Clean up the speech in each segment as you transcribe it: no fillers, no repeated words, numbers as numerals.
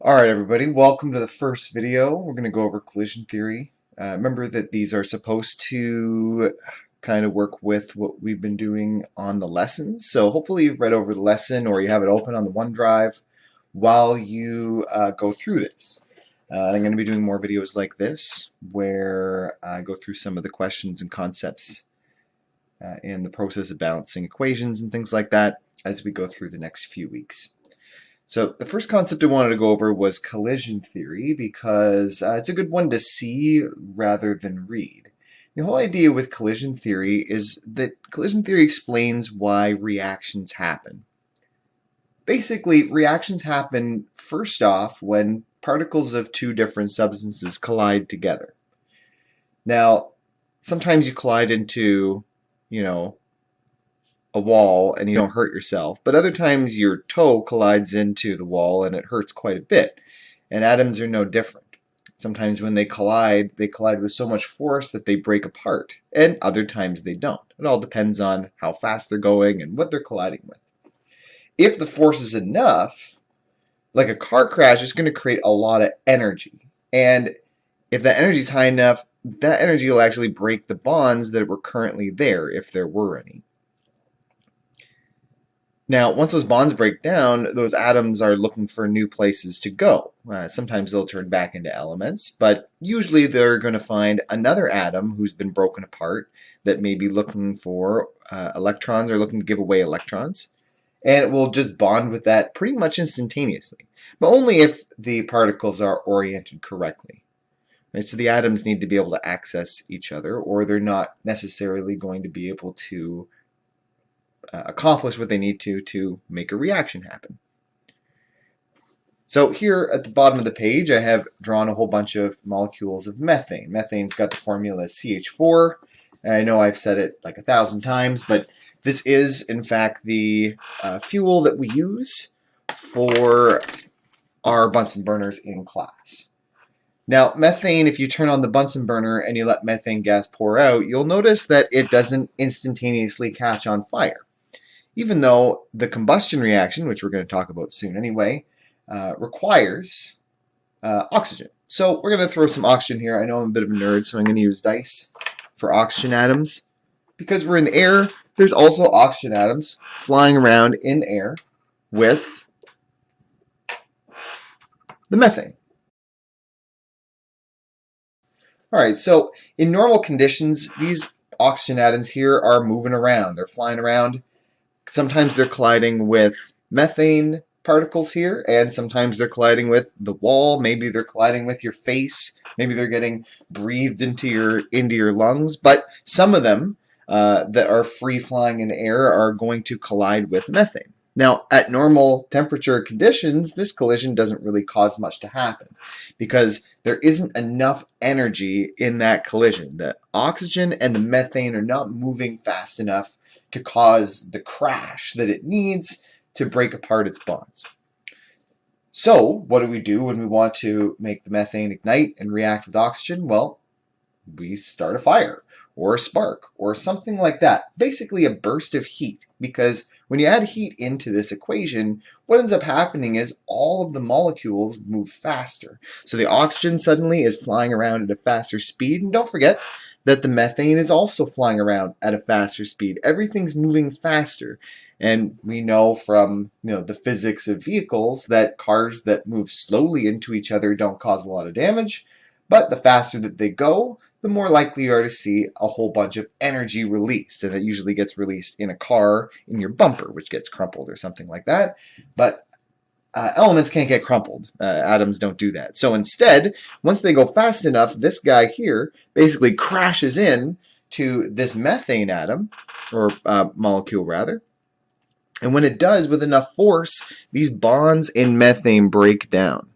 Alright everybody, welcome to the first video. We're going to go over collision theory. Remember that these are supposed to kind of work with what we've been doing on the lessons. So hopefully you've read over the lesson or you have it open on the OneDrive while you go through this. I'm going to be doing more videos like this where I go through some of the questions and concepts in the process of balancing equations and things like that as we go through the next few weeks. So the first concept I wanted to go over was collision theory because it's a good one to see rather than read. The whole idea with collision theory is that collision theory explains why reactions happen. Basically, reactions happen first off when particles of two different substances collide together. Now, sometimes you collide into, a wall and you don't hurt yourself, but other times your toe collides into the wall and it hurts quite a bit. And atoms are no different. Sometimes when they collide with so much force that they break apart, and other times they don't. It all depends on how fast they're going and what they're colliding with. If the force is enough, like a car crash, it's going to create a lot of energy. And if that energy is high enough, that energy will actually break the bonds that were currently there, if there were any. Now, once those bonds break down, those atoms are looking for new places to go. Sometimes they'll turn back into elements, but usually they're going to find another atom who's been broken apart that may be looking for electrons or looking to give away electrons. And it will just bond with that pretty much instantaneously, but only if the particles are oriented correctly. Right? So the atoms need to be able to access each other, or they're not necessarily going to be able to accomplish what they need to make a reaction happen. So here at the bottom of the page I have drawn a whole bunch of molecules of methane. Methane's got the formula CH4. And I know I've said it like 1,000 times, but this is in fact the fuel that we use for our Bunsen burners in class. Now, methane, if you turn on the Bunsen burner and you let methane gas pour out, you'll notice that it doesn't instantaneously catch on fire. Even though the combustion reaction, which we're going to talk about soon anyway, requires oxygen. So we're going to throw some oxygen here. I know I'm a bit of a nerd, so I'm going to use dice for oxygen atoms. Because we're in the air, there's also oxygen atoms flying around in the air with the methane. Alright, so in normal conditions, these oxygen atoms here are moving around. They're flying around. Sometimes they're colliding with methane particles here, and sometimes they're colliding with the wall. Maybe they're colliding with your face. Maybe they're getting breathed into your lungs. But some of them that are free flying in the air are going to collide with methane. Now, at normal temperature conditions, this collision doesn't really cause much to happen because there isn't enough energy in that collision. The oxygen and the methane are not moving fast enough to cause the crash that it needs to break apart its bonds. So, what do we do when we want to make the methane ignite and react with oxygen? Well, we start a fire or a spark or something like that. Basically a burst of heat, because when you add heat into this equation, what ends up happening is all of the molecules move faster. So the oxygen suddenly is flying around at a faster speed, and don't forget that the methane is also flying around at a faster speed. Everything's moving faster. And we know from the physics of vehicles that cars that move slowly into each other don't cause a lot of damage, but the faster that they go, the more likely you are to see a whole bunch of energy released. And it usually gets released in a car, in your bumper, which gets crumpled or something like that. But elements can't get crumpled. Atoms don't do that. So instead, once they go fast enough, this guy here basically crashes in to this methane atom, or molecule rather. And when it does, with enough force, these bonds in methane break down.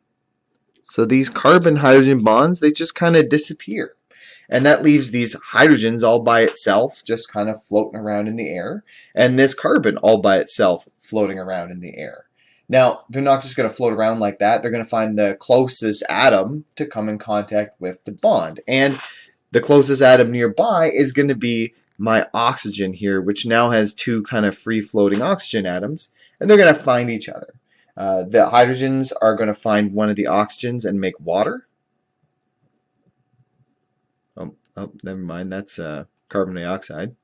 So these carbon-hydrogen bonds, they just kind of disappear. And that leaves these hydrogens all by itself, just kind of floating around in the air, and this carbon all by itself floating around in the air. Now, they're not just going to float around like that. They're going to find the closest atom to come in contact with the bond. And the closest atom nearby is going to be my oxygen here, which now has two kind of free-floating oxygen atoms, and they're going to find each other. The hydrogens are going to find one of the oxygens and make water. Oh, never mind. That's carbon dioxide.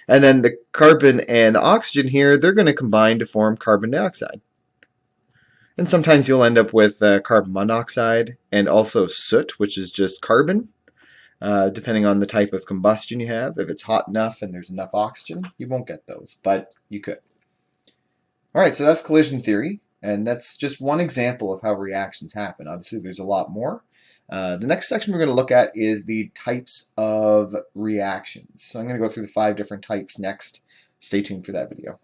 And then the carbon and the oxygen here, they're going to combine to form carbon dioxide. And sometimes you'll end up with carbon monoxide and also soot, which is just carbon, depending on the type of combustion you have. If it's hot enough and there's enough oxygen, you won't get those, but you could. All right, so that's collision theory, and that's just one example of how reactions happen. Obviously, there's a lot more. The next section we're going to look at is the types of reactions. So I'm going to go through the 5 different types next. Stay tuned for that video.